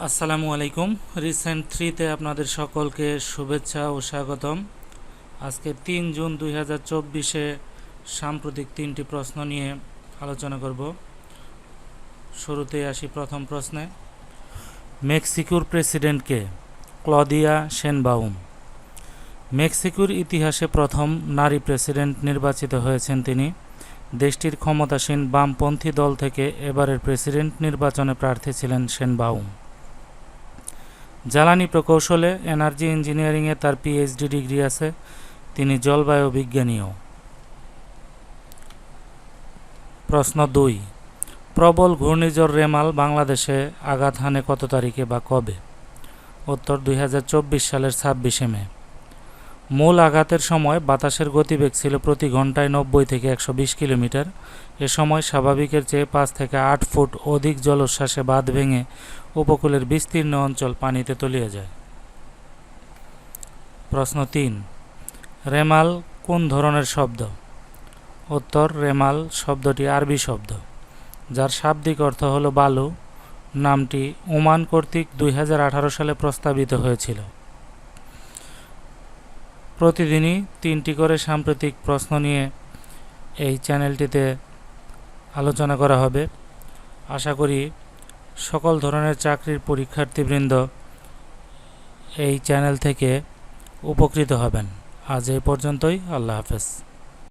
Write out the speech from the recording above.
আসসালামু আলাইকুম। রিসেন্ট থ্রিতে আপনাদের সকলকে শুভেচ্ছা ও স্বাগতম। আজকে ৩ জুন ২০২৪-এ সাম্প্রতিক ৩টি প্রশ্ন নিয়ে আলোচনা করব। শুরুতেই আসি প্রথম প্রশ্নে। মেক্সিকোর প্রেসিডেন্ট কে? Claudia Sheinbaum. মেক্সিকোর ইতিহাসে প্রথম নারী প্রেসিডেন্ট নির্বাচিত হয়েছেন তিনি। দেশটির ক্ষমতাসীন বামপন্থী দল থেকে এবারের প্রেসিডেন্ট নির্বাচনে প্রার্থী ছিলেন শেনবাউম। জ্বালানি প্রকৌশলে এনার্জি ইঞ্জিনিয়ারিংয়ে তার পিএইচডি ডিগ্রি আছে। তিনি জলবায়ু বিজ্ঞানীও। প্রশ্ন ২। প্রবল ঘূর্ণিঝড় রেমাল বাংলাদেশে আঘাত হানে কত তারিখে বা কবে? উত্তর ২০২৪ সালের ২৬শে মে। মূল আঘাতের সময় বাতাসের গতিবেগ ছিল প্রতি ঘন্টায় ৯০ থেকে ১২০ কিলোমিটার। এ সময় স্বাভাবিকের চেয়ে ৫ থেকে ৮ ফুট অধিক জলোচ্ছ্বাসে বাঁধ ভেঙে উপকূলের বিস্তীর্ণ অঞ্চল পানিতে তলিয়ে যায়। প্রশ্ন ৩। রেমাল কোন ধরনের শব্দ? উত্তর রেমাল শব্দটি আরবি শব্দ, যার শাব্দিক অর্থ হল বালু। নামটি ওমান কর্তৃক ২০১৮ সালে প্রস্তাবিত হয়েছিল। প্রতিদিনই ৩টি করে সাম্প্রতিক প্রশ্ন নিয়ে এই চ্যানেলটিতে আলোচনা করা হবে। আশা করি সকল ধরনের চাকরির পরীক্ষার্থীবৃন্দ এই চ্যানেল থেকে উপকৃত হবেন। আজ এই পর্যন্তই। আল্লাহ হাফেজ।